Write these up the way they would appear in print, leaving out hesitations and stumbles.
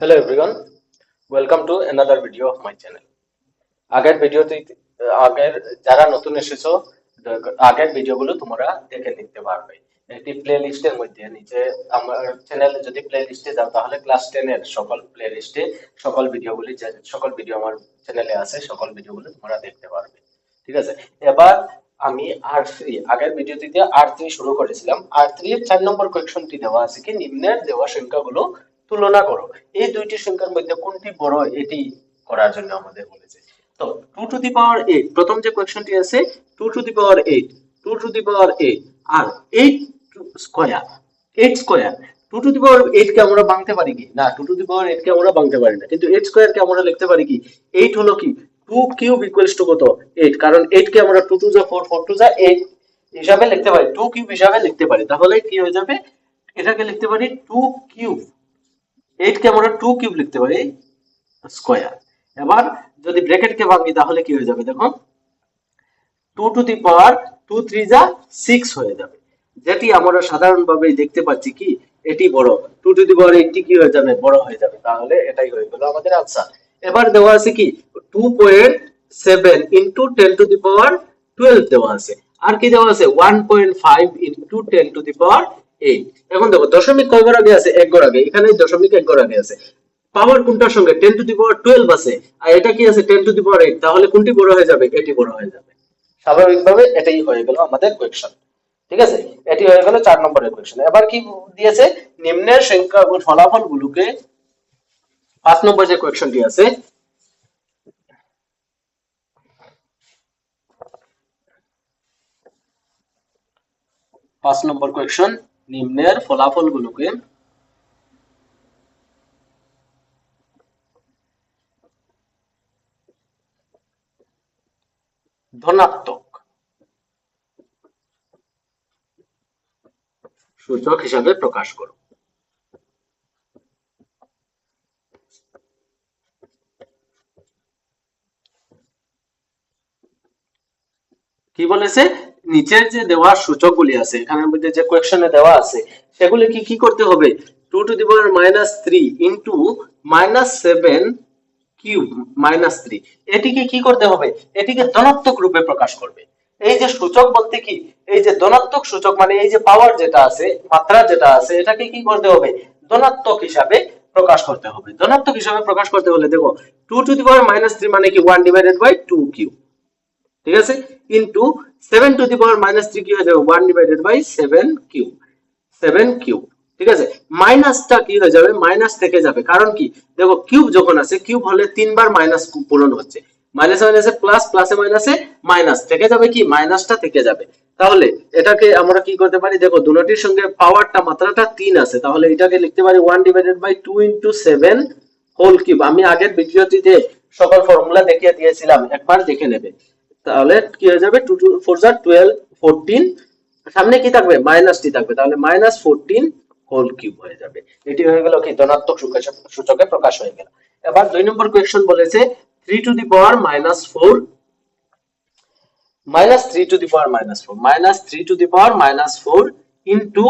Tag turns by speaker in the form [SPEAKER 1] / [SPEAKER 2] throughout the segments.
[SPEAKER 1] Hello everyone, welcome to another video of my channel. আগের ভিডিওতে আগের যারা নতুন এসেছো আগের ভিডিওগুলো তোমরা দেখে নিতে পারবে। একটি প্লেলিস্টের মধ্যে নিচে আমার চ্যানেলে যদি প্লেলিস্টে যাও তাহলে ক্লাস 10 এর সকল প্লেলিস্টে সকল ভিডিও আমার চ্যানেলে আছে, সকল ভিডিওগুলো তোমরা দেখতে পারবে। ঠিক আছে, এবার আমি R3 আগের ভিডিওতে R3 শুরু করেছিলাম। R3 এর 4 নম্বর কোয়েশ্চনটি দেওয়া আছে কি নিম্নের দেওয়া সংখ্যাগুলো তুলনা করো। এই দুইটি সংখ্যার মধ্যে কোনটি বড় এটি করার জন্য আমাদের বলেছে। তো 2 টু দি পাওয়ার 8 প্রথম যে কোয়েশ্চনটি আছে 2 to the power 8 2 to the power 8 আর 8 square 8 square 2 to the power 8 কে আমরা ভাঙতে পারি কি না, 2 টু দি পাওয়ার 8 কে আমরা ভাঙতে পারি না, কিন্তু 8 স্কয়ার কে আমরা লিখতে পারি কি 8 হলো কি 2 কিউব ইকুয়ালস টু কত 8, কারণ 8 কে আমরা 2 টু যা 4 4 টু যা 8 হিসাবে লিখতে পারি, 2 কিউব হিসাবে লিখতে পারি। তাহলে কি হয়ে যাবে, এটাকে লিখতে পারি 2 কিউব, 8 কে আমরা 2 কিউব লিখতে পারি স্কয়ার। এবার যদি ব্র্যাকেট কে ভাঙি তাহলে কি হয়ে যাবে, দেখো 2 টু দি পাওয়ার 2 3 যা 6 হয়ে যাবে, যেটি আমরা সাধারণভাবে দেখতে পাচ্ছি কি এটি বড়। 2 টু দি পাওয়ার 80 কি হয়ে যাবে, বড় হয়ে যাবে। তাহলে এটাই হয়ে গেল আমাদের आंसर। এবার দেওয়া আছে কি 2.7 ইনটু 10 টু দি পাওয়ার 12 দেওয়া আছে, আর কি দেওয়া আছে 1.5 ইনটু 10 টু দি পাওয়ার 8। এখন দেখো দশমিক কয় ঘর আগে আছে, এক ঘর আগে, এখানে দশমিক এক ঘর আগে আছে। পাওয়ার কোনটার সঙ্গে 10 টু দি পাওয়ার 12 আছে, আর এটা কি আছে 10 টু দি পাওয়ার 8, তাহলে কোনটি বড় হয়ে যাবে, এটি বড় হয়ে যাবে। স্বাভাবিকভাবে এটাই হয়ে গেল আমাদের কোয়েশ্চন। ঠিক আছে, এটি হয়ে গেল 4 নম্বরের কোয়েশ্চন। এবার কি দিয়েছে, নিম্নের সংখ্যা ও ফলাফলগুলোকে 5 নম্বর যে কোয়েশ্চনটি আছে 5 নম্বর কোয়েশ্চন, নিম্নের ফলাফলগুলোকে ধনাত্মক সূচক হিসাবে প্রকাশ করো। কি বলেছে, নিচের যে দেওয়া সূচকগুলি আছে এখানের মধ্যে যে কোয়েশ্চনে দেওয়া আছে সেগুলি কি কি করতে হবে, 2 to the power -3 into -7 cube -3, এটিকে কি করতে হবে, এটিকে ধনাত্মক রূপে প্রকাশ করবে। এই যে সূচক বলতে কি, এই যে ধনাত্মক সূচক মানে এই যে পাওয়ার যেটা আছে, মাত্রা যেটা আছে, এটাকে কি করতে হবে, ধনাত্মক হিসাবে প্রকাশ করতে হবে। ধনাত্মক হিসাবে প্রকাশ করতে হলে দেখো 2 টু দি পাওয়ার -3 মানে কি 1 ডিভাইডেড বাই 2 কিউব, ঠিক আছে, ইনটু 7 টু দি পাওয়ার -3 কি হয়ে যাবে 1 ডিভাইডেড বাই 7 কিউব, 7 কিউব। ঠিক আছে, মাইনাসটা কি হয়ে যাবে, মাইনাস থেকে যাবে, কারণ কি দেখো কিউব যখন আছে, কিউব হলে তিনবার মাইনাস পূরণ হচ্ছে, মাইনাসে মাইনাসে প্লাস, প্লাসে মাইনাসে মাইনাস, থেকে যাবে কি মাইনাসটা থেকে যাবে। তাহলে এটাকে আমরা কি করতে পারি, দেখো দুটোটির সঙ্গে পাওয়ারটা মাত্রাটা 3 আছে, তাহলে এটাকে লিখতে পারি 1 divided by 2 into 7 whole cube. আমি আগের ভিডিওটিতে সকল ফর্মুলা দেখিয়ে দিয়েছিলাম, একবার দেখে নেবে। তাহলে কি হয়ে যাবে 2 টু 4 যা 12 14, সামনে কি থাকবে মাইনাসটি থাকবে, তাহলে -14 হোল কিউব হয়ে যাবে। এটি হয়ে গেল কি ধনাত্মক সূচকে প্রকাশ হয়ে গেল। এবার 2 নম্বর কোয়েশ্চন বলেছে 3 to the power -4 -3 to the power -4 -3 to the power -4 into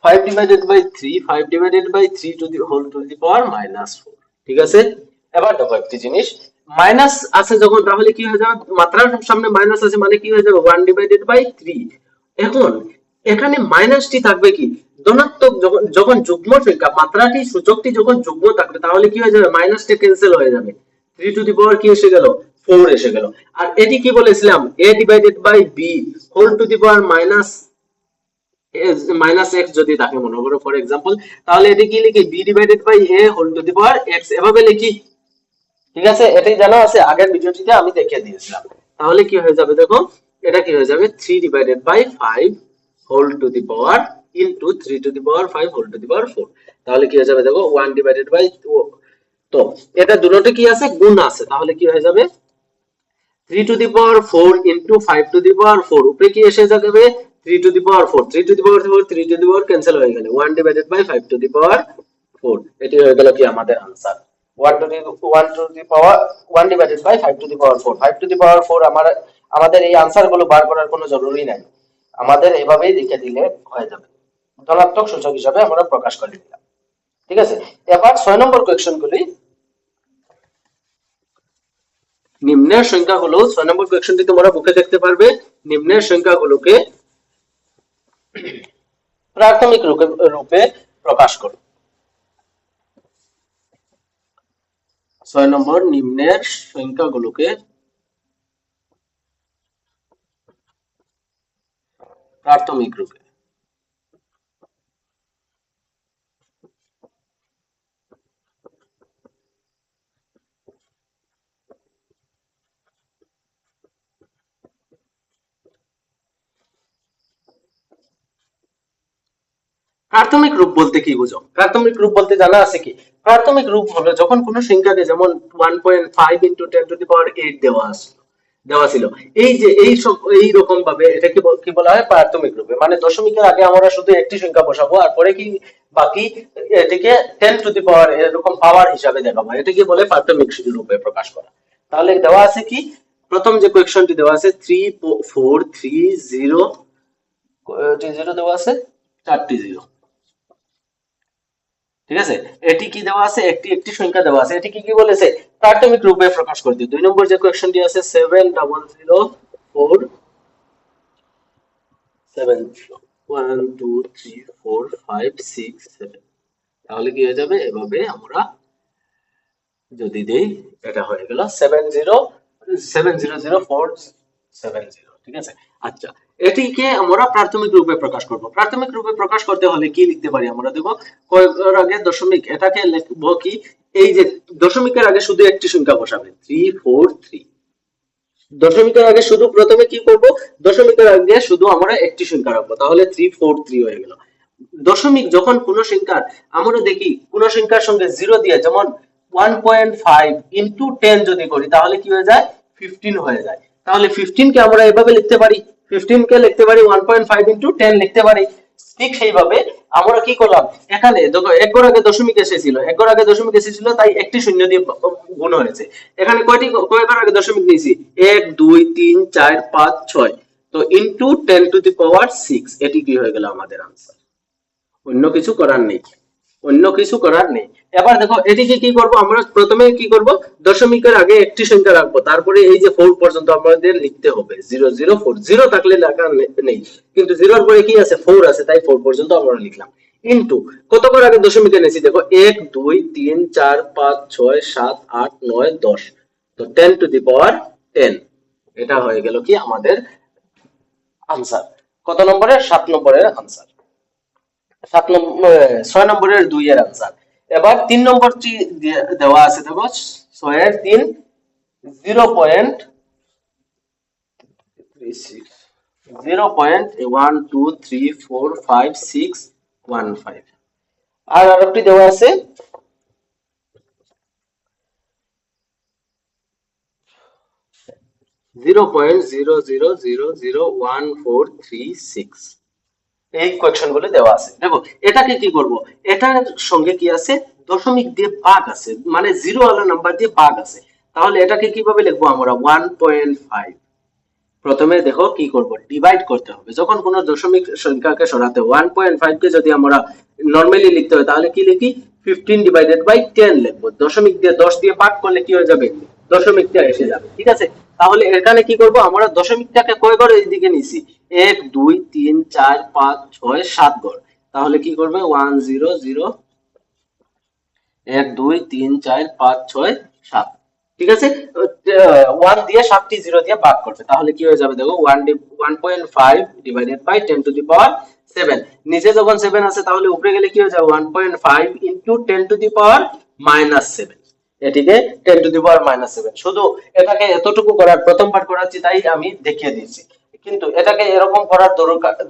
[SPEAKER 1] 5 divided by 3 5 divided by 3 to the whole to the power -4। ঠিক আছে, এবার দেখো একটি জিনিস, মাইনাস আছে যখন তাহলে কি হয়ে যাবে, মাত্রার সামনে মাইনাস আছে মানে কি হয়ে যাবে 1 ডিভাইডেড বাই 3। এখন এখানে মাইনাসটি থাকবে কি ধনাত্মক, যখন যখন যুগ্ম সংখ্যা মাত্রাটি সূচকটি যখন যুগ্ম থাকবে তাহলে কি হয়ে যাবে, মাইনাসটি ক্যান্সেল হয়ে যাবে, 3 টু দি পাওয়ার কি এসে গেল 4 এসে গেল। আর এটি কি বলেছিলাম a divided by b whole to the power -x যদি থাকে মনে করো ফর এক্সাম্পল, তাহলে এটি কি লিখি b divided by a whole to the power x, এভাবে লিখি। ঠিক আছে, এটাই জানা আছে, আগের ভিডিওটিতে আমি দেখিয়ে দিয়েছিলাম। তাহলে কি হয়ে যাবে, দেখো এটা কি হয়ে যাবে 3 divided by 5 whole to the power into 3 to the power 5 whole to the power 4। তাহলে কি হয়ে যাবে, দেখো 1 ডিভাইডেড বাই, তো এটা দুটোতে কি আছে গুণ আছে, তাহলে কি হয়ে যাবে 3 to the power 4 into 5 to the power 4, উপরে কি এসে যাবে 3 to the power 4, 3 to the power 4, 3 to the power cancel হয়ে গেল, 1 divided by 5 to the power 4, এটি হয়ে গেল কি আমাদের answer. 1 to the power 1 divided by 5 to the power 4, 5 to the power 4 আমাদের এই आंसर গুলো বার করার কোনো জরুরি নাই, আমাদের এভাবেই লিখে দিলে হয়ে যাবে, ধনাত্মক সূচক হিসাবে আমরা প্রকাশ করে দিলাম। ঠিক আছে, এবার 6 নম্বর কোয়েশ্চন গুলি, নিম্নের সংখ্যাগুলো 6 নম্বর কোয়েশ্চনটি তোমরা বুকে দেখতে পারবে। নিম্নের সংখ্যাগুলোকে প্রাথমিক রূপে প্রকাশ করো। 6 নম্বর, নিম্নের সংখ্যাগুলোকে প্রাথমিক রূপে। প্রাথমিক রূপ বলতে কি বুঝো? প্রাথমিক রূপ বলতে জানা আছে কি? প্রাথমিক রূপ হলো যখন কোনো সংখ্যাকে, যেমন 1.5 into 10 to the power 8 দেওয়া ছিল, এই যে এই রকম ভাবে এটাকে কি বলা হয়? প্রাথমিক রূপে। মানে দশমিকের আগে আমরা শুধু একটি সংখ্যা বসাবো আর পরে কি বাকি এটাকে 10 to the power এরকম পাওয়ার হিসাবে দেখাবো, এটাকে বলে প্রাথমিক রূপে প্রকাশ করা। তাহলে দেওয়া আছে কি, প্রথম যে কোয়েশ্চনটি দেওয়া আছে 34330 দেওয়া আছে, 4টি 0। ঠিক আছে, এটি কি দেওয়া আছে? একটি সংখ্যা দেওয়া আছে, এটি কি বলেছে? প্রাথমিক রূপে প্রকাশ করতে। 2 নম্বর যে কোয়েশ্চনটি আছে 700457, তাহলে কি হয়ে যাবে? এভাবে আমরা যদি দেই, এটা হয়ে গেল 700470। ঠিক আছে, আচ্ছা, এটিকে আমরা প্রাথমিক রূপে প্রকাশ করব। প্রাথমিক রূপে প্রকাশ করতে হলে কি লিখতে পারি? আমরা দেখো, কয়ের আগে দশমিক, এটাকে লিখব কি, এই যে দশমিকের আগে শুধু একটি সংখ্যা বসাবে, 343। দশমিকের আগে শুধু প্রথমে কি করব? দশমিকের আগে শুধু আমরা একটি সংখ্যা রাখবো, তাহলে 343 হয়ে গেল। দশমিক যখন কোন সংখ্যার, আমরা দেখি কোন সংখ্যার সঙ্গে 0 দিয়ে, যেমন 1.5 into 10 যদি করি, তাহলে কি হয়ে যায়? 15 হয়ে যায়। তাহলে 15 কে আমরা এভাবে লিখতে পারি, 15 কে লিখতে পারি 1.5 into 10 লিখতে পারি। ঠিক সেইভাবে আমরা কি করলাম, এখানে দেখো এক ঘর আগে দশমিক এসেছিল, তাই একটি শূন্য দিয়ে গুণ হয়েছে। এখানে কয় ঘর আগে দশমিক নিয়েছি? 1 2 3 4 5 6, তো ইনটু 10 to the power 6, এটি কি হয়ে গেল আমাদের आंसर। অন্য কিছু করার নেই। এবার দেখো, এটিকে কি করব? আমরা প্রথমে কি করব? দশমিকের আগে একটি সংখ্যা রাখবো, তারপরে এই যে 4 পর্যন্ত আমাদের লিখতে হবে। 004, 0 থাকলে লেখা নেই, কিন্তু 0 এর পরে কি আছে? 4 আছে, তাই 4 পর্যন্ত আমরা লিখলাম। ইনটু কত করে আগে দশমিকে এনেছি? দেখো 1 2 3 4 5 6 7 8 9 10, তো 10 to the power 10, এটা হয়ে গেল কি আমাদের आंसर। কত নম্বরের? 7 নম্বরের आंसर। 6 নম্বরের 2 এর आंसर। এবার 3 নম্বরটি দেওয়া আছে, দেখো 6 এর 3 0.1234561 আর আরেকটি দেওয়া আছে 0.00001436। এই কোয়েশ্চন গুলো দেওয়া আছে। দেখো এটাকে কি করব? এটার সঙ্গে কি আছে? দশমিক দিয়ে ভাগ আছে, মানে 0 আলা নাম্বার দিয়ে ভাগ আছে। তাহলে এটাকে কিভাবে লিখবো আমরা? 1.5। প্রথমে দেখো কি করব, ডিভাইড করতে হবে। যখন কোনো দশমিক সংখ্যাকে সরাতে 1.5 কে যদি আমরা নরমালি লিখতে হয়, তাহলে কি লিখি? 15 ডিভাইডেড বাই 10 লিখবো। দশমিক দিয়ে 10 দিয়ে ভাগ করলে কি হয়ে যাবে? দশমিকটা এসে যাবে। ঠিক আছে, তাহলে এখানে কি করব? আমরা দশমিকটাকে কয় ঘর এইদিকে নিছি? 1 2 3 4 5 6 7 ঘর। তাহলে কি করবে? 1 0 0 1 2 3 4 5 6 7। ঠিক আছে, 1 দিয়ে 7টি 0 দিয়ে ভাগ করবে, তাহলে কি হয়ে যাবে? দেখো 1.5 ডিভাইডেড বাই 10 টু দি পাওয়ার 7। নিচে যখন 7 আছে, তাহলে উপরে গেলে কি হয়ে যাবে? 1.5 ইনটু 10 টু দি পাওয়ার -7। এটিকে 10 টু দি পাওয়ার -7। শুধু এটাকে এতটুকু করার, প্রথমবার করাচ্ছি তাই আমি দেখিয়ে দিয়েছি, কিন্তু এটাকে এরকম করার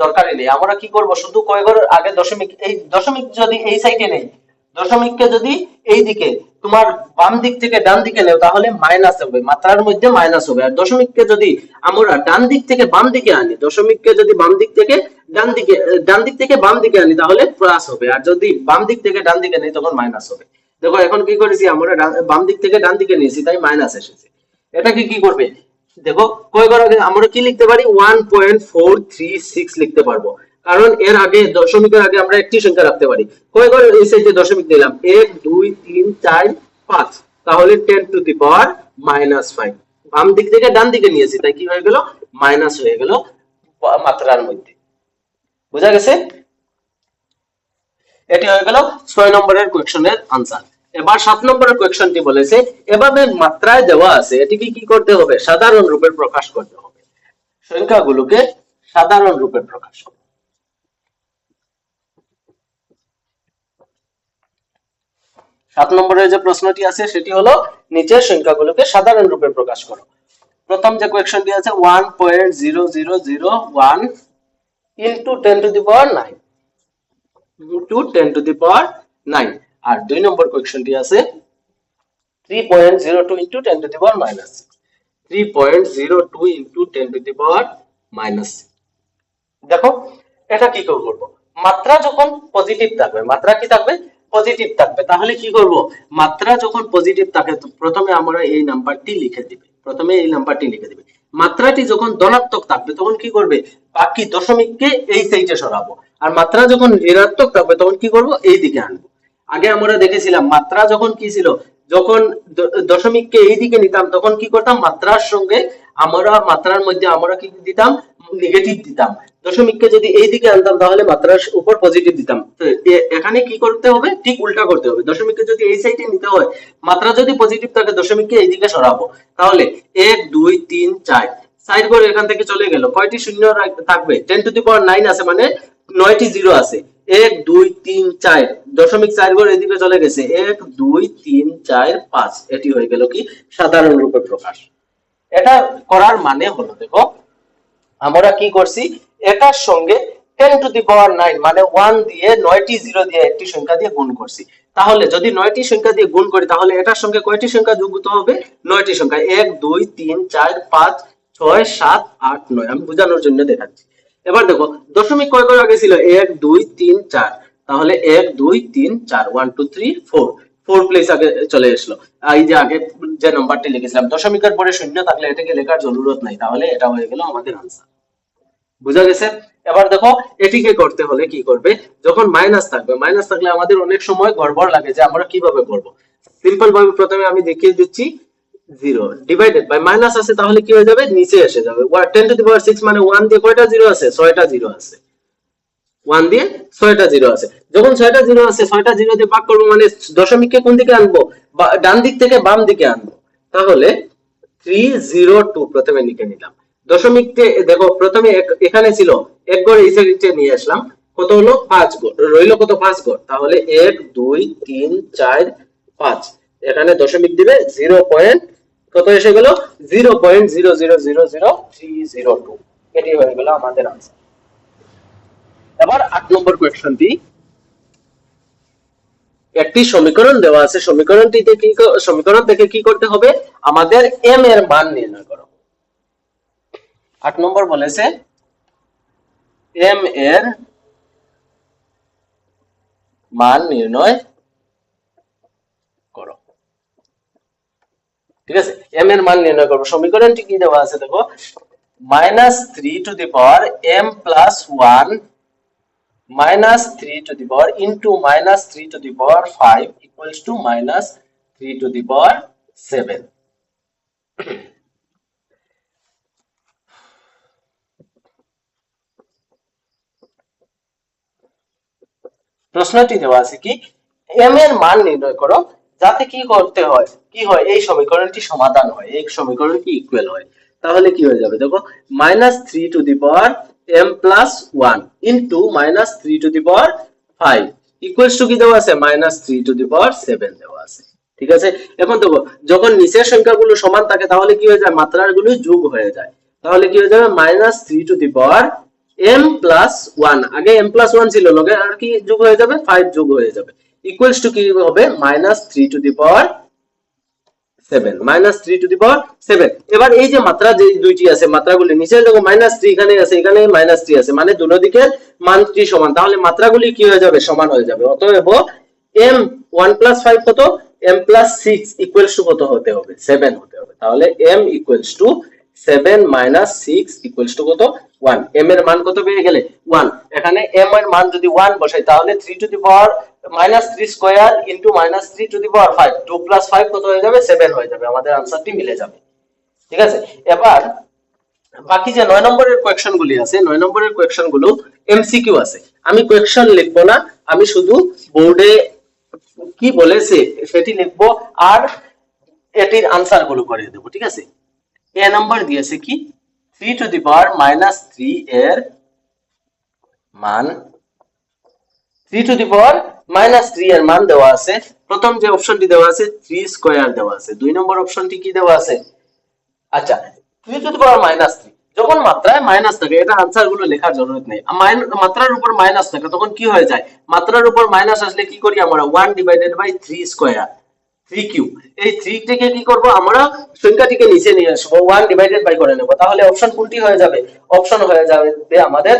[SPEAKER 1] দরকারই নেই। আমরা কি করব? শুধু কয় ঘর আগে দশমিক, এই দশমিক যদি এই সাইডে নেই, দশমিককে যদি এই দিকে তোমার বাম দিক থেকে ডান দিকে নেও, তাহলে মাইনাস হবে, মাত্রার মধ্যে মাইনাস হবে। আর দশমিককে যদি আমরা ডান দিক থেকে বাম দিকে আনি, দশমিককে যদি বাম দিক থেকে ডান দিকে বাম দিকে আনি, তাহলে প্লাস হবে। আর যদি বাম দিক থেকে ডান দিকে নেই, তখন মাইনাস হবে। দেখো এখন কি করেছি আমরা? বাম দিক থেকে ডান দিকে নিয়েছি, তাই মাইনাস এসেছে। এটাকে কি করবে? দেখো কয় ঘর আগে আমরা কি লিখতে পারি? 1.436 লিখতে পারবো। কারণ এর আগে দশমিকের আগে আমরা একটি সংখ্যা রাখতে পারি। কয়বার এই সাইডে দশমিক দিলাম 1 2 3 4 5, তাহলে 10 টু দি পাওয়ার -5। বাম দিক থেকে ডান দিকে নিয়েছি, তাই কি হয়ে গেল মাইনাস হয়ে গেল মাত্রার মধ্যে। বুঝা গেছে? এটি হয়ে গেল 6 নম্বরের কোয়েশ্চনের আনসার। এবার 7 নম্বরের কোয়েশ্চনটি বলেছে এভাবে মাত্রায় দেওয়া আছে, এটিকে কি করতে হবে সাধারণ রূপে প্রকাশ করতে হবে। সংখ্যাগুলোকে সাধারণ রূপে প্রকাশ করতে। 7 নম্বরের যে প্রশ্নটি আছে সেটি হলো নিচের সংখ্যাগুলোকে সাধারণ রূপে প্রকাশ করো। প্রথম যে কোয়েশ্চনটি আছে 1.0001 into 10 to the power 9 into 10 to the power 9, আর 2 নম্বর কোয়েশ্চনটি আছে 3.02 into 10 to the power -6, 3.02 into 10 to the power -6। দেখো এটা কি করব, মাত্রা যখন পজিটিভ থাকবে, মাত্রা কি থাকবে পজিটিভ থাকবে, তাহলে কি করব মাত্রা যখন পজিটিভ থাকে প্রথমে আমরা এই নাম্বারটি লিখে দিবে, প্রথমে এই নাম্বারটি লিখে দিবে। মাত্রাটি যখন ধনাত্মক থাকবে তখন কি করবে বাকি দশমিককে এই সাইডে সরাবো, আর মাত্রা যখন ঋণাত্মক থাকবে তখন কি করব এই দিকে আনবো। আগে আমরা দেখেছিলাম মাত্রা যখন কি ছিল, যখন দশমিককে এই দিকে নিতাম তখন কি করতাম মাত্রার সঙ্গে আমরা মাত্রার মধ্যে আমরা কি দিতাম নেগেটিভ দিতাম, দশমিককে যদি এই দিকে আনতাম তাহলে মাত্রার উপর পজিটিভ দিতাম। তো এখানে কি করতে হবে ঠিক উল্টা করতে হবে, দশমিককে যদি এই সাইডে নিতে হয় মাত্রা যদি পজিটিভ থাকে দশমিককে এই দিকে সরাবো, তাহলে 1 2 3 4 সাইড করে এখান থেকে চলে গেল, কয়টি শূন্য থাকবে 10 টু দি পাওয়ার 9 আছে মানে 9টি জিরো আছে, 1 2 3 4 দশমিক 4 ঘর এদিকে চলে গেছে, 1 2 3 4 5, এটি হয়ে গেল কি সাধারণ রূপে প্রকাশ। এটা করার মানে হলো দেখো আমরা কি করছি এটার সঙ্গে 10 টু দি পাওয়ার 9 মানে 1 দিয়ে 9টি জিরো দিয়ে একটি সংখ্যা দিয়ে গুণ করছি, তাহলে যদি 9টি সংখ্যা দিয়ে গুণ করি তাহলে এটার সঙ্গে কয়টি সংখ্যা যুক্ত হবে 9টি সংখ্যা, 1 2 3 4 5 6 7 8 9, আমি বোঝানোর জন্য দেখাচ্ছি। এবার দেখো দশমিক কয় করে আগে ছিল 1 2 3 4, তাহলে 1 2 3 4 1 2 3 4, 4 প্লেস আগে চলে আসলো। এই যে আগে যে নাম্বারটি লিখেছিলাম দশমিকের পরে শূন্য থাকলে এটাকে লেখার জরুরত নাই, তাহলে এটা হয়ে গেল আমাদের আনসার। বুঝা গেছে? এবার দেখো এটিকে করতে হলে কি করবে, যখন মাইনাস থাকবে, মাইনাস থাকলে আমাদের অনেক সময় গড়বড় লাগে যে আমরা কিভাবে করব। সিম্পল ভাবে প্রথমে আমি দেখিয়ে দিচ্ছি 0 ডিভাইডেড বাই মাইনাস আছে, তাহলে কি হয়ে যাবে নিচে এসে যাবে। 10 টু দি পাওয়ার 6 মানে 1 দিয়ে কয়টা জিরো আছে 6টা জিরো আছে, 1 দিয়ে 6টা জিরো আছে, যখন 6টা জিরো আছে 6টা জিরো দিয়ে ভাগ করব মানে দশমিককে কোন দিকে আনবো ডান দিক থেকে বাম দিকে আনবো, তাহলে 302 প্রথমে লিখে নিলাম। দশমিককে দেখো প্রথমে এখানে ছিল এক ঘর এই সাইডে নিয়ে আসলাম, কত হলো 5 ঘর রইলো, কত 5 ঘর, তাহলে 1 2 3 4 5, এখানে দশমিক দিবে 0 পয়েন্ট কত এসে গেল 0.0000302, এটি হয়ে গেল আমাদের আনসার। এবার 8 নম্বর কোয়েশ্চনটি, একটি সমীকরণ দেওয়া আছে, সমীকরণ থেকে কি করতে হবে আমাদের m এর মান নির্ণয় করো। 8 নম্বর বলেছে m এর মান নির্ণয় করো। ঠিক আছে, m এর মান নির্ণয় করব। সমীকরণটি কি দেওয়া আছে দেখো, -3 to the power m plus 1 -3 to the power into -3 to the power 5 equals to -3 to the power 7. প্রশ্নটি দেওয়া আছে কি m এর মান নির্ণয় করো যাতে কি করতে হয় এই সমীকরণটি সমাধান হয়, এই সমীকরণটি ইকুয়াল হয়। তাহলে কি হয়ে যাবে দেখো -3 to the power m plus 1 into -3 to the power 5 equals to কি দেওয়া আছে -3 to the power 7 দেওয়া আছে। ঠিক আছে, এখন দেখো যখন নিচের সংখ্যাগুলো সমান থাকে তাহলে কি হয়ে যায় মাত্রাগুলো যোগ হয়ে যায়, তাহলে কি হয়ে যাবে -3 to the power m plus 1, আগে m plus 1 ছিল লগে আর কি যোগ হয়ে যাবে 5 যোগ হয়ে যাবে, ইকুয়ালস টু কি হবে -3 to the power 7, -3 to the power 7। এবার এই যে মাত্রা যে দুইটি আছে মাত্রাগুলি নিচে দেখো -3 এখানে আছে এখানে -3 আছে মানে দুনো দিকের মানটি সমান, তাহলে মাত্রাগুলি কি হয়ে যাবে সমান হয়ে যাবে। অতএব m 1 plus 5 কত m plus 6 ইকুয়ালস টু কত হতে হবে 7 হতে হবে, তাহলে m equals to 7 minus 6 equals to কত 1। m এর মান কত পেয়ে গেলে 1। এখানে m এর মান যদি 1 বসাই তাহলে 3 to the power minus 3 square into minus 3 to the power 5, 2 plus 5 কত হয়ে যাবে 7 হয়ে যাবে। আমাদের আনসারটি মিলে যাবে। ঠিক আছে, এবার বাকি যে 9 নম্বরের কোয়েশ্চন গুলি আছে, 9 নম্বরের কোয়েশ্চন গুলো এমসিকিউ আছে। আমি কোয়েশ্চন লিখবো না, আমি শুধু বোর্ডে কি বলেছে সেটি লিখবো আর এটির আনসার গুলো করে দেবো। ঠিক আছে, এ নাম্বার দিয়েছে কি 3 টু দি পাওয়ার মাইনাস 3 এর মান, 3 টু দি পাওয়ার মাইনাস 3 এর মান দেওয়া আছে। প্রথম যে অপশনটি দেওয়া আছে 3 স্কয়ার দেওয়া আছে। 2 নম্বর অপশনটি কি দেওয়া আছে, আচ্ছা 3 টু দি পাওয়ার মাইনাস 3, যখন মাত্রায় মাইনাস থাকে এটা আনসার গুলো লেখার জরুরত নেই। মাত্রার উপর মাইনাস থাকে তখন কি হয়ে যায়, মাত্রার উপর মাইনাস আসলে কি করি আমরা 1 ডিভাইডেড বাই 3 স্কয়ার 3 কিউব, এই 3 থেকে কি করব আমরা সংখ্যাটিকে নিচে নিয়ে আসবো 1 ডিভাইডেড বাই করে নেব। তাহলে অপশন কোনটি হয়ে যাবে, অপশন হয়ে যাবে আমাদের,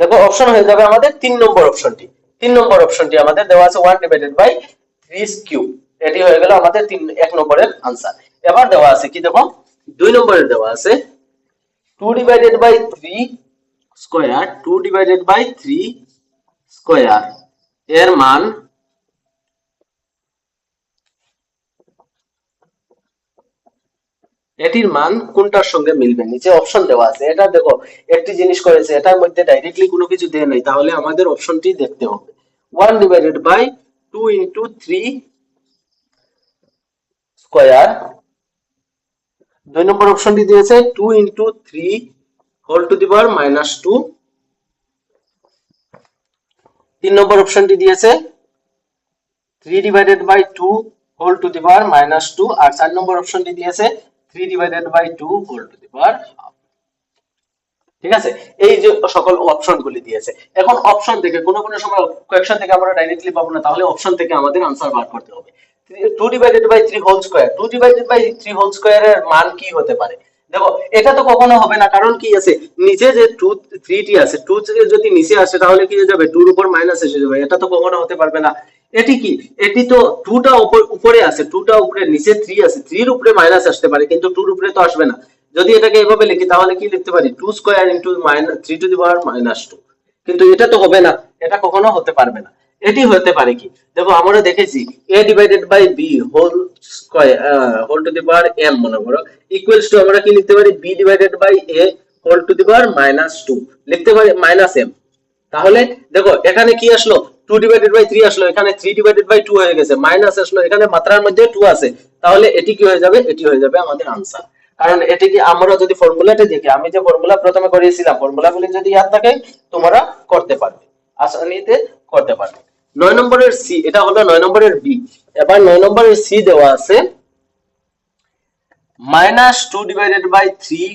[SPEAKER 1] দেখো অপশন হয়ে যাবে আমাদের 3 নম্বর অপশনটি। 3 নম্বর অপশনটি আমাদের দেওয়া আছে 1 ডিভাইডেড বাই 3 কিউব, এটি হয়ে গেল আমাদের 1 নম্বরের আনসার। এবার দেওয়া আছে কি দেখো 2 নম্বরের দেওয়া আছে 2 divided by 3 square, 2 divided by 3 square এর মান এটির মান কোনটার সঙ্গে মিলবে, নিচে অপশন দেওয়া আছে। এটা দেখো একটি জিনিস করেছে, এটার মধ্যে ডাইরেক্টলি কোনো কিছু দেয় নাই, তাহলে আমাদের অপশনটি দেখতে হবে। 1 ডিভাইডেড বাই 2 ইনটু 3 স্কয়ার, 2 নম্বর অপশনটি দিয়েছে 2 into 3 whole to the power minus 2, 3 নম্বর অপশনটি দিয়েছে 3 divided by 2 whole to the power minus 2, আর 4 নম্বর অপশনটি দিয়েছে 3 divided by 2 whole to the power half. ঠিক আছে, এই যে সকল অপশনগুলি দিয়েছে। এখন অপশন থেকে কোনো সময় কোয়েশ্চন থেকে আমরা ডাইরেক্টলি পাবো না, তাহলে অপশন থেকে আমাদের আনসার বার করতে হবে। 2 divided by 3 whole square, 2 divided by 3 whole স্কয়ারের মান কি হতে পারে, দেখো এটা তো কখনো হবে না, কারণ কি আছে নিচে যে 2 3 টি আছে, 2 থেকে যদি নিচে আসে তাহলে কি হয়ে যাবে 2 এর উপর মাইনাস এসে যাবে, এটা তো কখনো হতে পারবে না। এটি কি, এটি তো 2 টা উপরে আছে, 2 টা উপরে, নিচে 3 আছে, 3 এর উপরে মাইনাস আসতে পারে কিন্তু 2 এর উপরে তো আসবে না। যদি এটাকে এভাবে লিখি তাহলে কি লিখতে পারি 2 square into 3 to the power minus 2, কিন্তু এটা তো হবে না, এটা কখনো হতে পারবে না। এটি হতে পারে কি, দেখো আমরা দেখেছি a divided by b whole square whole to the power m মনে করো ইকুয়ালস টু আমরা কি লিখতে পারি b divided by a whole to the power minus 2 লিখতে পারি মাইনাস m। তাহলে দেখো এখানে কি আসলো 2 ডিভাইডেড বাই 3 আসলো, এখানে 3 ডিভাইডেড বাই 2 হয়ে গেছে, মাইনাস আসলো, এখানে মাত্রার মধ্যে 2 আছে, তাহলে এটি কি হয়ে যাবে, এটি হয়ে যাবে আমাদের আনসার। কারণ এটি কি আমরা যদি ফর্মুলাটা দেখি, আমি যে ফর্মুলা প্রথমে করিয়েছিলাম ফর্মুলাগুলি যদি ইয়াদ থাকে তোমরা করতে পারবে, আসানিতে করতে পারবে। 9 নম্বরের সি, এটা হলো 9 নম্বরের বি। এবার 9 নম্বরের সি দেওয়া আছে minus 2 divided by 3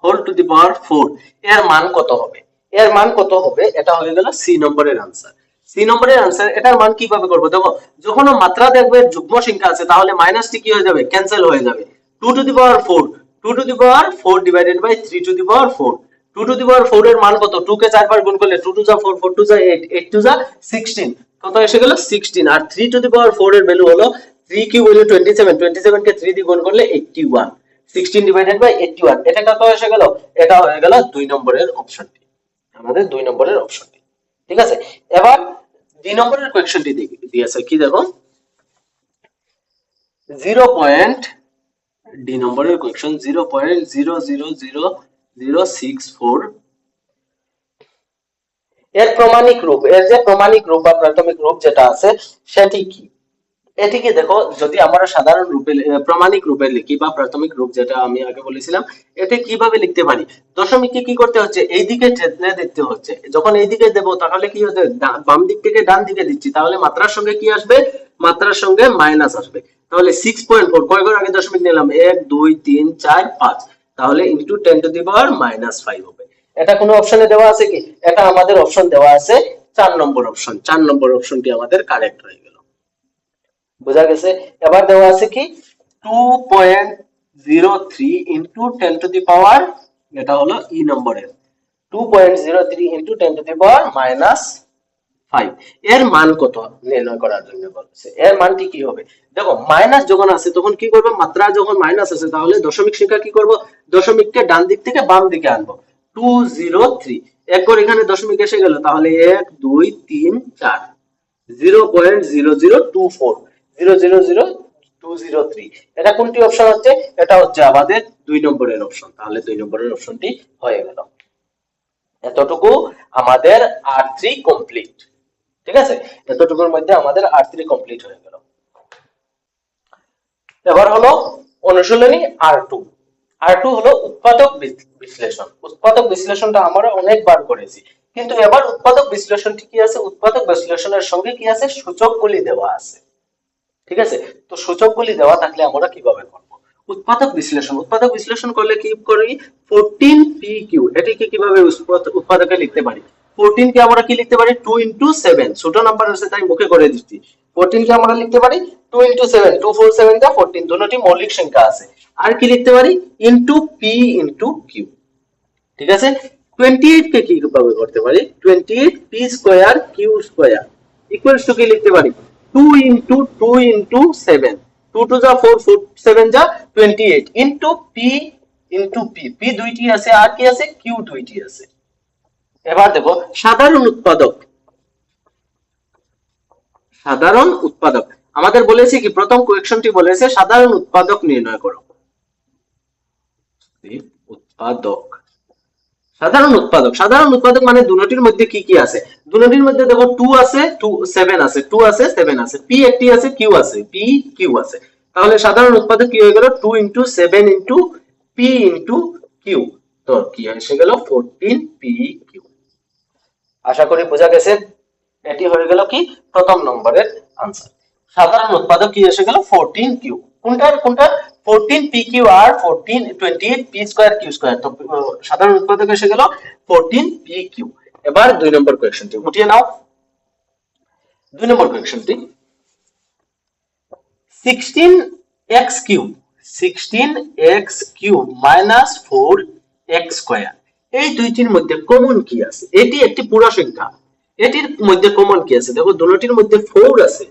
[SPEAKER 1] whole to the power 4 এর মান কত হবে, এর মান কত হবে, এটা হয়ে গেল সি নম্বরের আনসার। সি নম্বরের আনসার, এটার মান কিভাবে করব, দেখো যখন মাত্রা দেখবে যুগ্ম সংখ্যা আছে তাহলে মাইনাসটি কি হয়ে যাবে, ক্যান্সেল হয়ে যাবে। 2 to the power 4, 2 to the power 4 divided by 3 to the power 4, 2 to the power 4 এর মান কত, 2 কে 4 বার গুণ করলে 2 টু যা 4, 4 টু যা 8, 8 টু যা 16, কত এসে গেল 16। আর 3 টু দি পাওয়ার 4 এর ভ্যালু হলো 3 কিউব হলো 27, 27 কে 3 দিয়ে গুণ করলে 81, 16 ডিভাইডেড বাই 81, এটা কত এসে গেল, এটা হয়ে গেল 2 নম্বরের অপশনটি, আমাদের 2 নম্বরের অপশনটি। ঠিক আছে, এবার 2 নম্বরের কোয়েশ্চনটি দিয়েছে কি দেখো 0. ডি নম্বরের কোয়েশ্চন 0.000064 এর প্রমাণিক রূপ, এর যে প্রমাণিক রূপ বা প্রাথমিক রূপ যেটা আছে সেটি কি, এটিকে দেখো যদি আমরা সাধারণ রূপে প্রমাণিক রূপে লিখি বা প্রাথমিক রূপ যেটা আমি আগে বলেছিলাম, এটা কিভাবে লিখতে পারি, দশমিককে কি করতে হচ্ছে এইদিকে ঠেলে দিতে হচ্ছে, যখন এইদিকে দেব তাহলে কি হচ্ছে বাম দিক থেকে ডান দিকে দিচ্ছি, তাহলে মাত্রার সঙ্গে কি আসবে, মাত্রার সঙ্গে মাইনাস আসবে। তাহলে 6.4 কয় ঘর আগে দশমিক নিলাম 1 2 3 4 5, তাহলে ইনটু 10 টু দি পাওয়ার -5 হবে। এটা কোনো অপশনে দেওয়া আছে কি, এটা আমাদের অপশন দেওয়া আছে 4 নম্বর অপশন, 4 নম্বর অপশনটি আমাদের কারেক্ট হয়ে গেল, বোঝা গেছে। এবার দেওয়া আছে কি 2.03 ইনটু 10 টু দি পাওয়ার, এটা হলো ই নম্বরের 2.03 ইনটু 10 টু দি পাওয়ার 5 এর মান কত নির্ণয় করার জন্য বলছে। এর মানটি কি হবে, দেখো মাইনাস যখন আছে তখন কি করব, মাত্রা যখন মাইনাস আছে তাহলে দশমিক সংখ্যা কি করব, দশমিককে ডান দিক থেকে বাম দিকে আনবো। 203 একবার এখানে দশমিক এসে গেল তাহলে 1 2 3 4 0.0024 000203 এটা কোনটি অপশন হচ্ছে, এটা হচ্ছে আমাদের 2 নম্বরের অপশন। তাহলে 2 নম্বরের অপশনটি হয়ে গেল। এতটুকু আমাদের R3 কমপ্লিট। ঠিক আছে, এতটুকুর মধ্যে আমাদের R3 কমপ্লিট হয়ে গেল। এবার হলো অনুশীলনী R2। R2 হলো উৎপাদক বিশ্লেষণ। উৎপাদক বিশ্লেষণটা আমরা অনেকবার করেছি, কিন্তু এবার উৎপাদক বিশ্লেষণটি কি আছে, উৎপাদক বিশ্লেষণের সঙ্গে কি আছে, সূচকগুলি দেওয়া আছে। ঠিক আছে, তো সূচকগুলি দেওয়া থাকলে আমরা কিভাবে করব, উৎপাদক বিশ্লেষণ। উৎপাদক বিশ্লেষণ করলে কি করি, 14pq এটিকে কিভাবে উৎপাদকে লিখতে পারি, 14 কে আমরা কি লিখতে পারি, 2 into 7 ছোট নাম্বার আছে তাই মুখে করে দিচ্ছি। 14 কে আমরা লিখতে পারি 2 into 7, 2 4 7 কা 14, দুটোটি মৌলিক সংখ্যা আছে। আর কি লিখতে পারি, into p into q। ঠিক আছে, 28 কে কি কিভাবে করতে পারি, 28 p square q square equals to কি লিখতে পারি, 2 into 2 into 7, 2 to the 4 4 7 যা 28 into p into p, p দুইটি আছে আর কি আছে, q দুইটি আছে। এবার দেখো সাধারণ উৎপাদক। সাধারণ উৎপাদক আমাদের বলেছে কি, প্রথম কোয়েকশনটি বলেছে সাধারণ উৎপাদক নির্ণয় করো। উৎপাদক, সাধারণ উৎপাদক। সাধারণ উৎপাদক মানে দুটির মধ্যে কি কি আছে, দুটির মধ্যে দেখো 2 আছে 2 7 আছে, 2 আছে 7 আছে, p একটি আছে, q আছে, p q আছে। তাহলে সাধারণ উৎপাদক কি হয়ে গেল, 2 into 7 into p into q, তো কি এসে গেল 14pq। আশা করি বোঝা গেছে। এটি হয়ে গেল কি প্রথম নম্বরের आंसर। সাধারণ উৎপাদক কি এসে গেল 14q। কোনটার কোনটা, 14pq আর 28p স্কয়ার q স্কয়ার, তো সাধারণ উৎপাদক এসে গেল 14pq। এবার 2 নম্বর কোয়েশ্চনটি উঠিয়ে নাও। 2 নম্বর কোয়েশ্চনটি 16x কিউব 4x স্কয়ার এই দুইটির মধ্যে কমন কি আছে, এটি একটি পুরো সংখ্যা, এটির মধ্যে কমন কি আছে, দেখো দুটোটির মধ্যে 4 আছে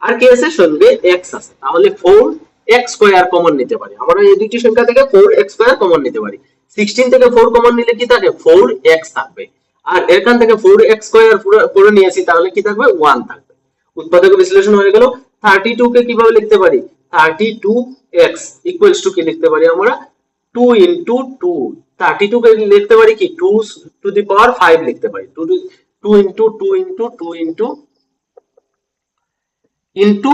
[SPEAKER 1] আর কি আছে, সঙ্গে x আছে। তাহলে 4x স্কয়ার কমন নিতে পারি আমরা, এই দুইটি সংখ্যা থেকে 4x স্কয়ার কমন নিতে পারি। 16 থেকে 4 কমন নিলে কি থাকে, 4x থাকবে। আর এখান থেকে 4x স্কয়ার পুরো নিয়েছি তাহলে কি থাকবে, 1 থাকবে। উৎপাদক বিশ্লেষণ হয়ে গেল। 32 কে কিভাবে লিখতে পারি, 32x ইকুয়ালস টু কি লিখতে পারি আমরা, 2 into 2। 32 কে লিখতে পারি কি 2 to the power 5 লিখতে পারি, 2 into 2 into 2 into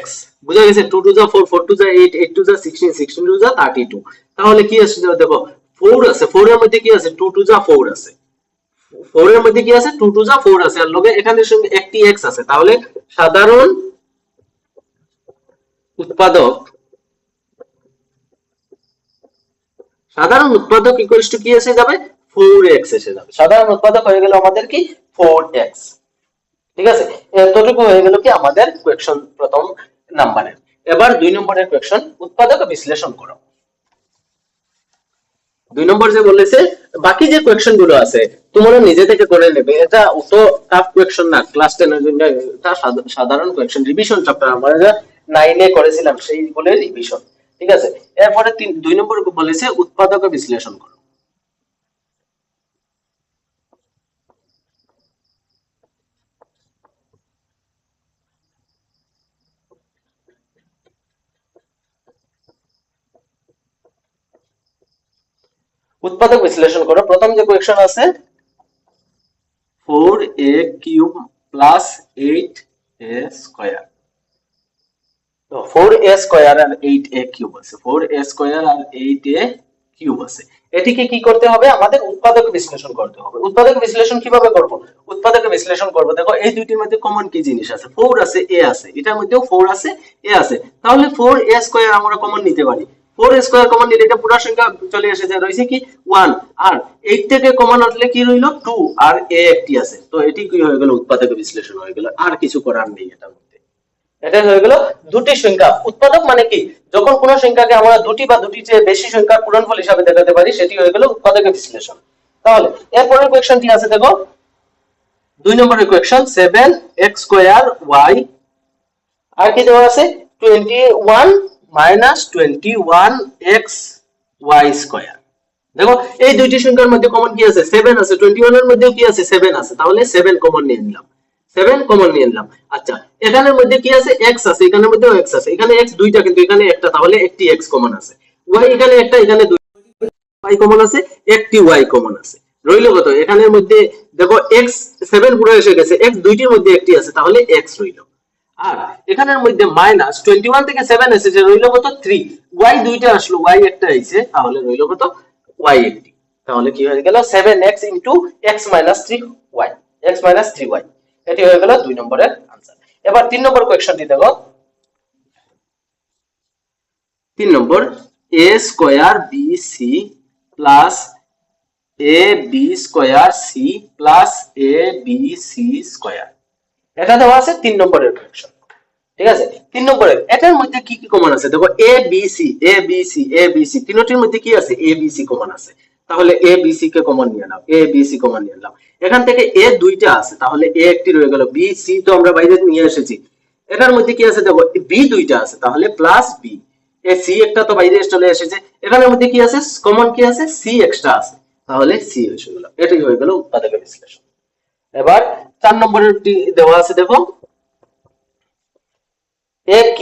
[SPEAKER 1] x। বুঝা গেছে, 2 to the 4 4 to the 8 8 to the 16 16 to the 32। তাহলে কি আছে দেখো 4 আছে, 4 এর মধ্যে কি আছে, 2 to the 4 আছে, 4 এর মধ্যে কি আছে, 2 to the 4 আছে, আর লগে এখানে সঙ্গে একটি x আছে। তাহলে সাধারণ উৎপাদক, সাধারণ উৎপাদক ইকুয়ালস টু কি এসে যাবে, 4x এসে যাবে। সাধারণ উৎপাদক হয়ে গেল আমাদের কি 4x। ঠিক আছে, এতটুকু হয়ে গেল কি আমাদের কোয়েকশন প্রথম নাম্বারের। এবার 2 নম্বরের কোয়েকশন, উৎপাদক বিশ্লেষণ করো। 2 নম্বর যে বলেছে, বাকি যে কোয়েকশন গুলো আছে তোমরা নিজে থেকে করে নেবে, এটা অত টাফ কোয়েকশন না, ক্লাস 10 এর জন্য এটা সাধারণ কোয়েকশন, রিভিশন চ্যাপ্টার আমরা যা 9 এ করেছিলাম সেইগুলোর রিভিশন। ঠিক আছে, এরপরে 2 নম্বর বলেছে উৎপাদক বিশ্লেষণ করো। উৎপাদক বিশ্লেষণ করো। প্রথম যে কোয়েকশন আছে 4a cube plus 8a square, তো 4a স্কয়ার আর 8a কিউব আছে, 4a স্কয়ার আর 8a কিউব আছে। এটিকে কি করতে হবে, আমাদের উৎপাদক বিশ্লেষণ করতে হবে। উৎপাদক বিশ্লেষণ কিভাবে করব, উৎপাদক বিশ্লেষণ করব, দেখো এই দুইটির মধ্যে কমন কি জিনিস আছে, 4 আছে, a আছে, এটার মধ্যেও 4 আছে, a আছে। তাহলে 4a স্কয়ার আমরা কমন নিতে পারি, 4 স্কয়ার কমন নিলে এটা পুরো সংখ্যা চলে এসেছে, রইছে কি 1, আর 8 থেকে কমন আসলে কি রইলো 2, আর a একটি আছে। তো এটি কি হয়ে গেল, উৎপাদক বিশ্লেষণ হয়ে গেল, আর কিছু করার নেই এটার মধ্যে। এটা হয়ে গেল দুটি সংখ্যা। উৎপাদক মানে কি, যখন কোন সংখ্যাকে আমরা দুটি বা দুটি চেয়ে বেশি সংখ্যার পূরণফল হিসাবে দেখাতে পারি সেটি হয়ে গেল উৎপাদক বিশ্লেষণ। তাহলে এরপরের কোয়েশ্চনটি আছে, দেখো 2 নম্বর ইকুয়েশন 7x² y আর কি দেওয়া আছে 21 21x y²। দেখো এই দুইটি সংখ্যার মধ্যে কমন কি আছে 7 আছে, 21 এর মধ্যেও কি আছে 7 আছে, তাহলে 7 কমন নিয়ে নিলাম, 7 কমন নিয়ে নিলাম। আচ্ছা এখানের মধ্যে কি আছে x আছে, এখানের মধ্যেও x আছে, এখানে x দুইটা কিন্তু এখানে একটা, তাহলে একটি x কমন আছে। y এখানে একটা, এখানে দুই y কমন আছে, একটি y কমন আছে। রইল কত এখানের মধ্যে দেখো x 7 পুরো এসে গেছে, x দুইটির মধ্যে একটি আছে, তাহলে x রইল। আর এখানের মধ্যে মাইনাস 21 থেকে 7 এসেছে, রইল কত 3, y দুইটা আসলো, y একটা আইছে, তাহলে রইল কত y একটি। তাহলে কি হয়ে গেল 7x x 3y x 3y, এটি হয়ে গেল 2 নম্বরের आंसर। এবার 3 নম্বর কোয়েশ্চনটি দেখো, 3 নম্বর a² bc plus ab² c plus abc², এটা দেওয়া আছে 3 নম্বরের কোয়েশ্চন। ঠিক আছে 3 নম্বরের এটার মধ্যে কি কি কমন আছে দেখো abc abc abc তিনটির মধ্যে কি আছে abc কমন আছে, তাহলে abc কে কমন নিয়ে নাও, abc কমন নিয়ে নাও। এখান থেকে a দুইটা আছে, তাহলে a একটি রয়ে গেল, b c তো আমরা বাইরে নিয়ে এসেছি। এটার মধ্যে কি আছে দেখো b দুইটা আছে, তাহলে প্লাস b, a c একটা তো বাইরে চলে এসেছে। এখানের মধ্যে কি আছে কমন কি আছে c এক্সট্রা আছে, তাহলে c হয়ে গেল, এটাই হয়ে গেল উৎপাদকের বিশ্লেষণ। এবার 4 নম্বরেরটি দেওয়া আছে দেখো a³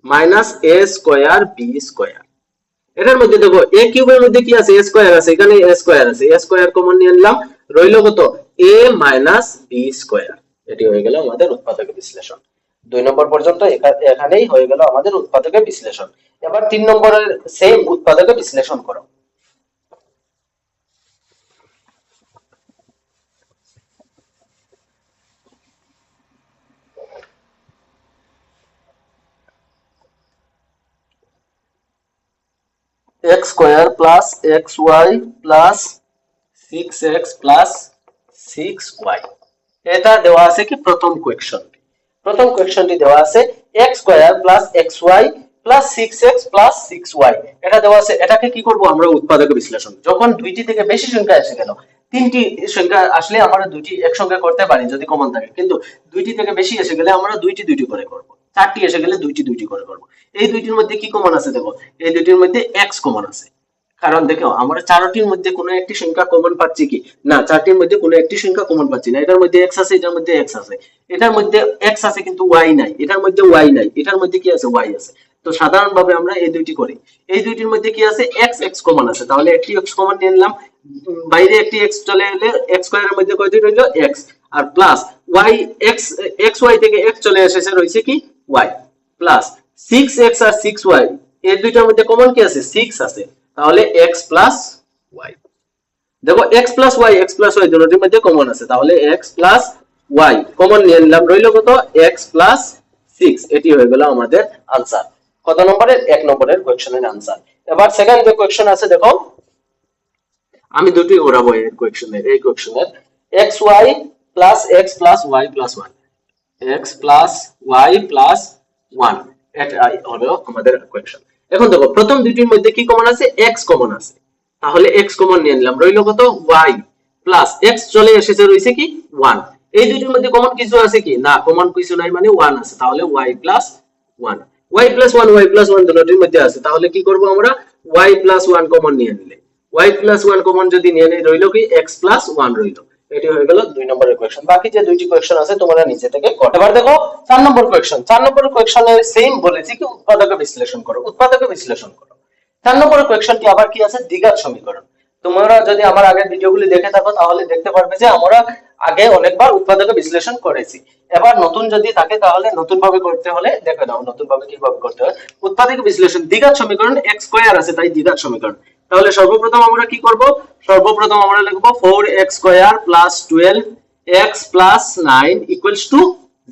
[SPEAKER 1] মাইনাস a² b²। এটার মধ্যে দেখো a³ এর মধ্যে কি আছে a² আছে, এখানে a² আছে, a² কমন নিয়ে নিলাম, রইল কত a মাইনাস b², এটি হয়ে গেল আমাদের উৎপাদকের বিশ্লেষণ। 2 নম্বর পর্যন্ত এখানেই হয়ে গেল আমাদের উৎপাদকের বিশ্লেষণ। এবার 3 নম্বরের সেম উৎপাদকের বিশ্লেষণ করো। x² plus xy plus 6x plus 6y, এটা দেওয়া আছে কি প্রথম কোয়েশ্চনটি। প্রথম কোয়েশ্চনটি দেওয়া আছে x² plus xy plus 6x plus 6y, এটা দেওয়া আছে। এটাকে কি করব আমরা উৎপাদকের বিশ্লেষণ। যখন দুইটি থেকে বেশি সংখ্যা এসে গেল, তিনটি সংখ্যা আসলে আমরা দুইটি একসঙ্গে করতে পারি যদি কমন থাকে, কিন্তু দুইটি থেকে বেশি এসে গেলে আমরা দুইটি দুইটি করে করব, চারটি এসে গেলে দুইটি দুইটি করে করব। এই দুইটির মধ্যে কি কমন আছে দেখো, এই দুইটির মধ্যে x কমন আছে, কারণ দেখো আমরা চারটির মধ্যে কোনো একটি সংখ্যা কমন পাচ্ছি কি না, চারটির মধ্যে কোনো একটি সংখ্যা কমন পাচ্ছি না। এটার মধ্যে x আছে, এটার মধ্যে x আছে, এটার মধ্যে x আছে কিন্তু y নাই, এটার মধ্যে y নাই, এটার মধ্যে কি আছে y আছে। তো সাধারণভাবে আমরা এই দুইটি করি, এই দুইটির মধ্যে কি আছে x x কমন আছে, তাহলে একটি x কমন নিয়ে নিলাম, বাইরে একটি x চলে এলে x² এর মধ্যে কয়টি রইল x, আর প্লাস y x xy থেকে x চলে এসেছে রইছে কি y, প্লাস 6x আর 6y এই দুইটার মধ্যে কমন কি আছে 6 আছে, তাহলে x প্লাস y। দেখো x প্লাস y দুটোর মধ্যে কমন আছে, তাহলে x প্লাস y কমন নিয়ে নিলাম, রইল কত x প্লাস 6, এটি হয়ে গেল আমাদের आंसर। কত নম্বরের 1 নম্বরের কোশ্চেনের आंसर। এবার সেকেন্ড যে কোশ্চেন আছে দেখো, আমি দুটোই ঘোরাবো এই কোশ্চেনের xy plus x plus y plus 1, x plus y plus 1, এটা হলো আমাদের কোশ্চেন। এখন দেখো প্রথম দুইটির মধ্যে কি কমন আছে x কমন আছে, তাহলে x কমন নিয়ে নিলাম, রইল কত y প্লাস x চলে এসেছে রইছে কি 1। এই দুইটির মধ্যে কমন কিছু আছে কি না, কমন কিছু নাই মানে 1 আছে, তাহলে y প্লাস 1 y প্লাস 1 দুটোর মধ্যে আছে, তাহলে কি করব আমরা y প্লাস 1 কমন নিয়ে নিলে, y প্লাস 1 কমন যদি নিয়ে নেই রইল কি x প্লাস 1 রইল, এটি হয়ে গেল 2 নম্বরের কোশ্চেন। বাকি যে দুইটি কোশ্চেন আছে তোমরা নিচে থেকে করো। এবার দেখো 4 নম্বর কোশ্চেন। 4 নম্বর কোশ্চেনের সেম বলেছি কি উৎপাদকের বিশ্লেষণ করো, উৎপাদকের বিশ্লেষণ করো। 4 নম্বর কোশ্চেনটি আবার কি আছে দ্বিঘাত সমীকরণ। তোমরা যদি আমার আগের ভিডিওগুলি দেখে থাকো তাহলে দেখতে পারবে যে আমরা আগে অনেকবার উৎপাদকের বিশ্লেষণ করেছি। এবার নতুন যদি থাকে তাহলে নতুন ভাবে করতে হলে দেখে নাও নতুন ভাবে কিভাবে করতে হয়। উৎপাদকের বিশ্লেষণ দ্বিঘাত সমীকরণ x² আছে তাই দ্বিঘাত সমীকরণ। তাহলে সর্বপ্রথম আমরা কি করব, সর্বপ্রথম আমরা লিখব 4x² + 12x + 9 =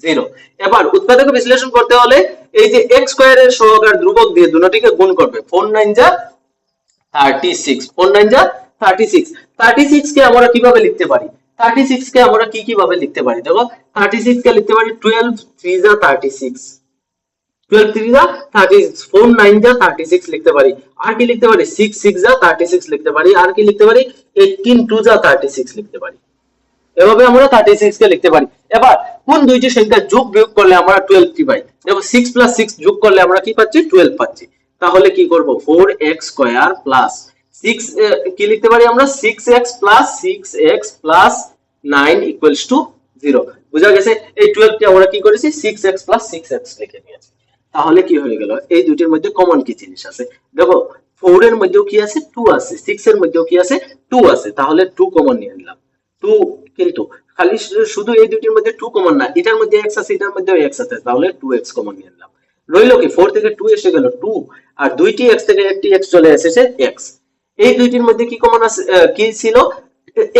[SPEAKER 1] 0। এবার উৎপাদকের বিশ্লেষণ করতে হলে এই যে x² এর সহগ আর ধ্রুবক দিয়ে দুটোটিকে গুণ করবে, 4 9 যা 36, 4 9 যা 36। 36 কে আমরা কিভাবে লিখতে পারি, 36 কে আমরা কিভাবে লিখতে পারি দেখো, 36 কে লিখতে পারি 12 3 যা 36, 12 3 যা 36, 4 9 যা 36 লিখতে পারি। আর কি লিখতে পারি 6 6 যা 36 লিখতে পারি। আর কি লিখতে পারি 18 2 যা 36 লিখতে পারি। এভাবে আমরা 36 কে লিখতে পারি। এবার কোন দুইটি সংখ্যা যোগ বিয়োগ করলে আমরা 12 কি পাই? দেখো 6 প্লাস 6 যোগ করলে আমরা কি পাচ্ছি? 12 পাচ্ছি। তাহলে কি করব? 4x স্কয়ার প্লাস 6 কি লিখতে পারি আমরা? 6x plus 6x plus 9 equals to 0। বুঝা গেছে? এই 12 টি আমরা কি করেছি? 6x প্লাস 6x লিখে নিয়েছি। তাহলে কি হয়ে গেল? এই দুটির মধ্যে কমন কি জিনিস আছে? দেখো 4 এর মধ্যেও কি আছে? 2 আছে। 6 এর মধ্যেও কি আছে? 2 আছে। তাহলে 2 কমন নিয়ে নিলাম। 2 কিন্তু খালি শুধু এই দুটির মধ্যে 2 কমন না, এটার মধ্যে x আছে, এটার মধ্যেও x আছে, তাহলে 2x কমন নিয়ে নিলাম। রইল কি? 4 থেকে 2 এসে গেল 2, আর দুইটি x থেকে একটি x চলে এসেছে x। এই দুইটির মধ্যে কি কমন আছে? কি ছিল?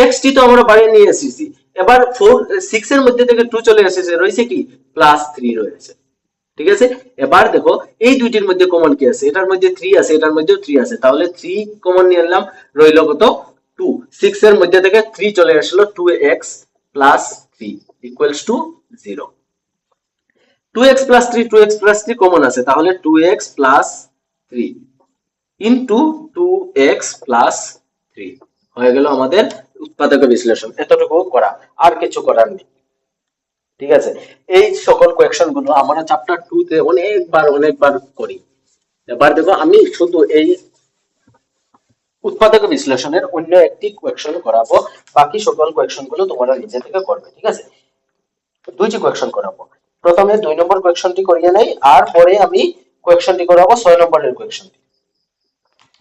[SPEAKER 1] x টি তো আমরা বাইরে নিয়ে এসেছি। এবার 4 6 এর মধ্যে থেকে 2 চলে এসেছে, রয়েছে কি? +3 রয়েছে। ঠিক আছে? এবার দেখো এই দুইটির মধ্যে কমন কি আছে? এটার মধ্যে 3 আছে, এটার মধ্যেও 3 আছে, তাহলে 3 কমন নিয়ে নিলাম। রইল কত? 2। 6 এর মধ্যে থেকে 3 চলে আসলো, 2x plus 3 equals to 0। 2x plus 3, 2x plus 3 common আছে, তাহলে 2x plus 3 into 2x plus 3 হয়ে গেল আমাদের উৎপাদক বিশ্লেষণ। এতটুকু করা, আর কিছু করার নেই। ঠিক আছে? এই সকল কোয়েকশন গুলো আমরা চ্যাপ্টার 2 তে অনেকবার করি। এবার দেখো আমি শুধু এই উৎপাদক বিশ্লেষণের অন্য একটি কোয়েকশন করাবো, বাকি সকল কোয়েকশন গুলো তোমরা নিজে থেকে করবে। ঠিক আছে? দুইটি কোয়েকশন করাবো। প্রথমে 2 নম্বর কোয়েকশনটি করিয়ে নেই, আর পরে আমি কোয়েকশনটি করাবো 6 নম্বরের কোয়েকশনটি।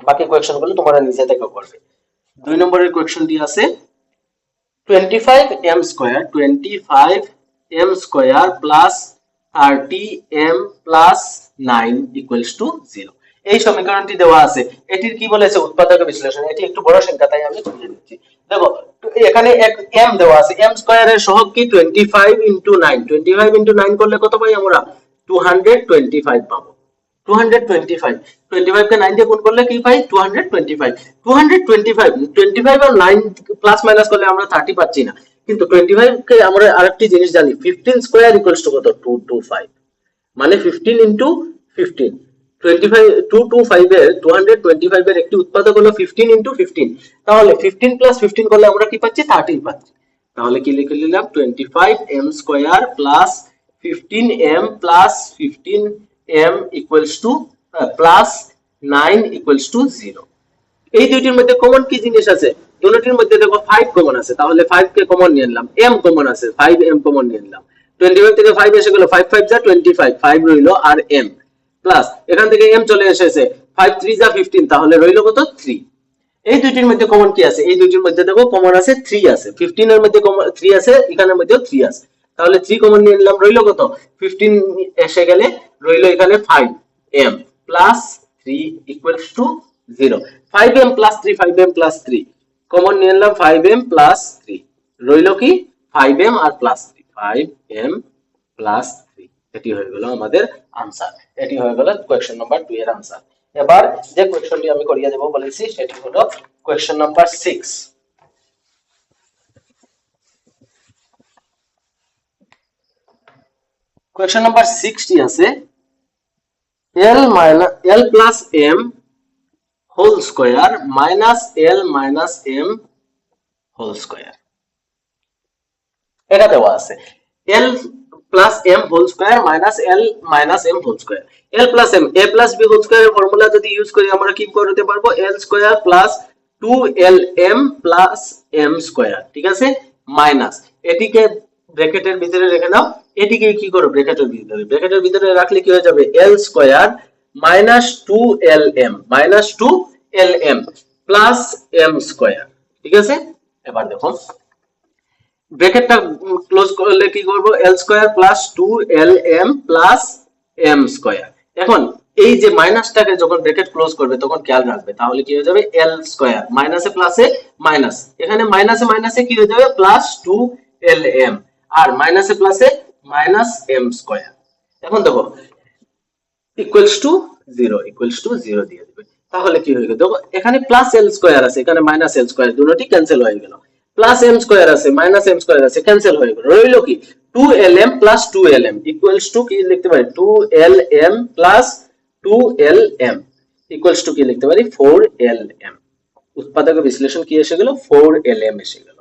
[SPEAKER 1] বাকি কোয়েকশন গুলো তোমরা নিজে থেকে করবে। 2 নম্বরের কোয়েকশনটি আছে 25m square, 25m square plus 30m plus 9 equals to 0। এই সমীকরণটি দেওয়া আছে। এটির কি বলেছে? উৎপাদক বিশ্লেষণ। এটি একটু বড় সংখ্যা, তাই আমি তুলে দিচ্ছি। দেখো এখানে এক m দেওয়া আছে। m স্কয়ারের সহগ কি? 25 ইনটু 9। 25 ইনটু 9 করলে কত পাই আমরা? 225 পাবো। 225 25 কে 9 দিয়ে গুণ করলে কি পাই? 225 25 আর 9 প্লাস মাইনাস করলে আমরা 30 পাচ্ছি না, কিন্তু 25 কে আমরা আরেকটি জিনিস জানি, 15 স্কয়ার ইকুয়ালস টু কত? 225। মানে 15 ইনটু 15, 25 225 এর 225 এর একটি উৎপাদক হলো 15 ইনটু 15। তাহলে 15 প্লাস 15 করলে আমরা কি পাচ্ছি? 13 পাচ্ছি। তাহলে কি লিখে নিলাম? 25m square plus 15m plus 15m equals to plus 9 equals to 0। এই দুইটির মধ্যে কমন কি জিনিস আছে? দুটোটির মধ্যে দেখো 5 কমন আছে, তাহলে 5 কে কমন নিয়ে নিলাম। m কমন আছে, 5m কমন নিয়ে নিলাম। 25 থেকে 5 এসে গেল, 5 5 যা 25, 5 রইলো আর m প্লাস এখান থেকে m চলে এসেছে, 5 3 যা 15, তাহলে রইলো কত? 3। এই দুইটির মধ্যে কমন কি আছে? এই দুইটির মধ্যে দেখো কমন আছে 3 আছে। 15 এর মধ্যে কমন 3 আছে, এখানের মধ্যেও 3 আছে, তাহলে 3 কমন নিয়ে নিলাম। রইলো কত? 15 এসে গেলে রইলো এখানে 5m plus 3 equals to 0। 5m plus 3, 5m plus 3 common নিয়ে নিলাম, 5m প্লাস 3 রইলো কি? 5m আর প্লাস 3, 5m প্লাস 3। এটি হয়ে গেল আমাদের আনসার। এটি হয়ে গেল কোয়েশ্চন নাম্বার 2 এর আনসার। এবার যে কোয়েশ্চনটি আমি করিয়ে দেব বলেছি সেটি হলো কোয়েশ্চন নাম্বার 6। কোয়েশ্চন নাম্বার 6 টি আছে l plus m whole square minus l minus m whole square. এটা দেওয়া আছে l plus m whole square minus l minus m whole square. l plus m, a plus b whole স্কয়ারের formula যদি use করি আমরা কি করতে পারবো? l square plus 2lm plus m square. ঠিক আছে? মাইনাস এটিকে ব্র্যাকেটের ভিতরে রেখে দাও, এটিকে কি করো? ব্র্যাকেটের ভিতরে রাখলে কি হয়ে যাবে? l square minus 2lm minus 2lm plus m square. ঠিক আছে? এবার দেখো ব্র্যাকেটটা ক্লোজ করলে কি করব? l square plus 2lm plus m square. এখন এই যে মাইনাসটাকে যখন ব্র্যাকেট ক্লোজ করবে তখন খেয়াল রাখবে, তাহলে কি হয়ে যাবে? l স্কয়ার মাইনাসে প্লাসে মাইনাস, এখানে মাইনাসে মাইনাসে কি হয়ে যাবে? প্লাস 2lm আর মাইনাসে প্লাসে মাইনাস m স্কয়ার। এখন দেখো ইকুয়ালস টু 0 দিয়ে দিবে, তাহলে কি হয়ে গেল? দেখো এখানে প্লাস l স্কয়ার আছে, এখানে মাইনাস l স্কয়ার, দুটোটি ক্যান্সেল হয়ে গেল। প্লাস m স্কয়ার আছে, মাইনাস m স্কয়ার আছে, ক্যান্সেল হয়ে গেল। রইলো কি? 2lm plus 2lm equals to কি লিখতে পারি? 2lm plus 2lm equals to কি লিখতে পারি? 4lm। উৎপাদক বিশ্লেষণ কি এসে গেল? 4lm এসে গেল।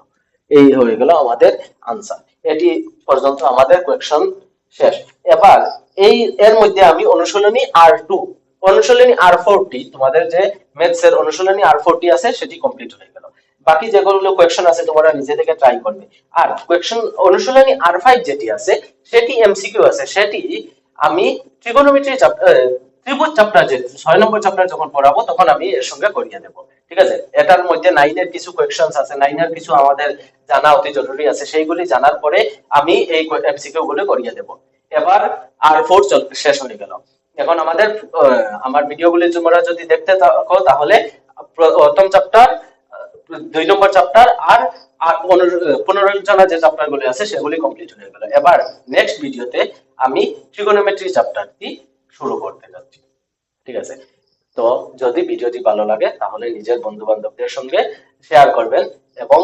[SPEAKER 1] এই হয়ে গেল আমাদের আনসার। এটি পর্যন্ত আমাদের কোয়েকশন শেষ। এবার এই এর মধ্যে আমি অনুশীলনী R2 অনুশীলনী R4টি তোমাদের যে ম্যাথস এর অনুশীলনী R4টি আছে সেটি কমপ্লিট হয়ে গেল। বাকি যেগুলো কোয়েকশন আছে তোমরা নিজে থেকে ট্রাই করবে। আর কোয়েকশন অনুশীলনী R5 যেটি আছে সেটি এমসিকিউ আছে, সেটি আমি ট্রিগোনোমেট্রি ত্রিভুজ চ্যাপ্টার যে 6 নম্বর চ্যাপ্টার যখন পড়াবো তখন আমি এর সঙ্গে করিয়ে দেব। ঠিক আছে, এটার মধ্যে 9 এর কিছু কোয়েকশনস আছে, 9 এর কিছু আমাদের জানা অতি জরুরি আছে, সেইগুলি জানার পরে আমি এই এমসিকিউ গুলো করিয়ে দেব। এবার R4 শেষ হয়ে গেল। এখন আমাদের আমার ভিডিওগুলি তোমরা যদি দেখতে থাকো তাহলে প্রথম চ্যাপ্টার, 2 নম্বর চ্যাপ্টার আর পুনরালোচনা যে চ্যাপ্টার গুলি আছে সেগুলি কমপ্লিট হয়ে গেল। এবার নেক্সট ভিডিওতে আমি ট্রিগোনোমেট্রি চ্যাপ্টারটি শুরু করতে যাচ্ছি। ঠিক আছে, তো যদি ভিডিওটি ভালো লাগে তাহলে নিজের বন্ধু বান্ধবদের সঙ্গে শেয়ার করবেন এবং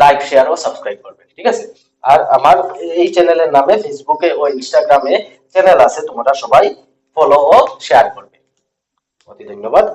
[SPEAKER 1] লাইক শেয়ার ও সাবস্ক্রাইব করবেন। ঠিক আছে, আর আমার এই চ্যানেলের নামে ফেসবুকে ও ইনস্টাগ্রামে চ্যানেল আছে, তোমরা সবাই ফলো ও শেয়ার করবে। অতি ধন্যবাদ।